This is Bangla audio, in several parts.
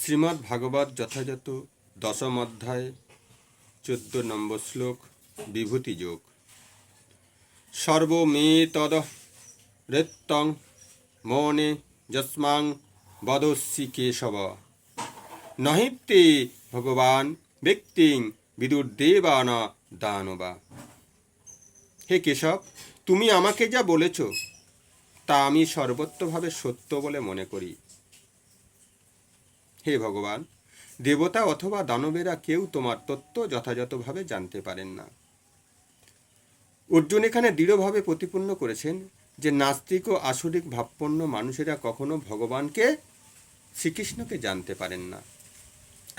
শ্রীমদ্ ভাগবত যথাযথ দশম অধ্যায় 14 নম্বর শ্লোক বিভূতি যোগ। সর্বমেতদ রেত্তং মনে যস্মাং বদস্যি কেশব নহিতে ভগবান ব্যক্তিং বিদুর্দেবান দানবা। হে কেশব, তুমি আমাকে যা বলেছ তা আমি সর্বত্রভাবে সত্য বলে মনে করি। হে ভগবান, দেবতা অথবা দানবেরা কেউ তোমার তত্ত্ব যথাযথভাবে জানতে পারেন না। অর্জুন এখানে দৃঢ়ভাবে প্রতিপন্ন করেছেন যে নাস্তিক ও আসরিক ভাবপন্ন মানুষেরা কখনো ভগবানকে শ্রীকৃষ্ণকে জানতে পারেন না,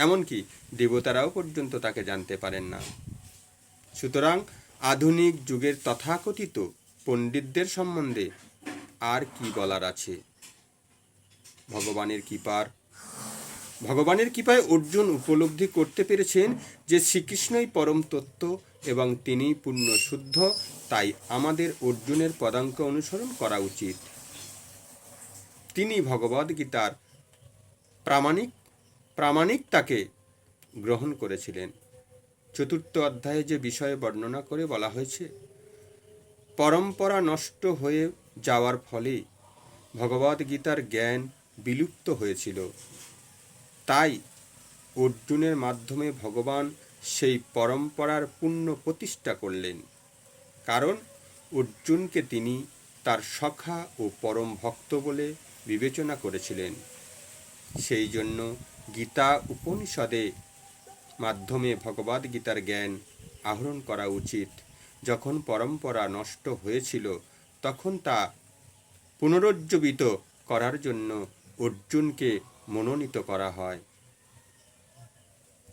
এমনকি দেবতারাও পর্যন্ত তাকে জানতে পারেন না। সুতরাং আধুনিক যুগের তথাকথিত পণ্ডিতদের সম্বন্ধে আর কি বলার আছে? ভগবানের কৃপায় অর্জুন উপলব্ধি করতে পেরেছেন যে শ্রীকৃষ্ণই পরম তত্ত্ব এবং তিনিই পূর্ণ শুদ্ধ। তাই আমাদের অর্জুনের পদাঙ্ক অনুসরণ করা উচিত। তিনি ভগবদ্গীতার প্রামাণিকতাকে গ্রহণ করেছিলেন। 4th অধ্যায়ে যে বিষয়ে বর্ণনা করে বলা হয়েছে, পরম্পরা নষ্ট হয়ে যাওয়ার ফলে ভগবদ্গীতার জ্ঞান বিলুপ্ত হয়েছিল। তাই অর্জুনের মাধ্যমে ভগবান সেই পরম্পরার পুনঃ প্রতিষ্ঠা করলেন, কারণ অর্জুনকে তিনি তার সখা ও পরম ভক্ত বলে বিবেচনা করেছিলেন। সেই জন্য গীতা উপনিষদের মাধ্যমে ভগবদ্গীতার জ্ঞান আহরণ করা উচিত। যখন পরম্পরা নষ্ট হয়েছিল তখন তা পুনরুজ্জীবিত করার জন্য অর্জুনকে মনোনীত করা হয়।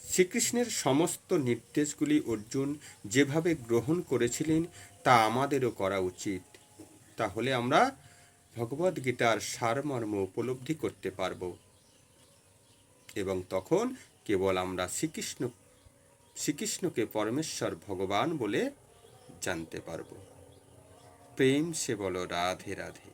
শ্রীকৃষ্ণের সমস্ত নির্দেশগুলি অর্জুন যেভাবে গ্রহণ করেছিলেন তা আমাদেরও করা উচিত। তাহলে আমরা ভগবদ্গীতার সারমর্ম উপলব্ধি করতে পারব এবং তখন কেবল আমরা শ্রীকৃষ্ণকে পরমেশ্বর ভগবান বলে জানতে পারব। প্রেম সে বলো রাধে রাধে।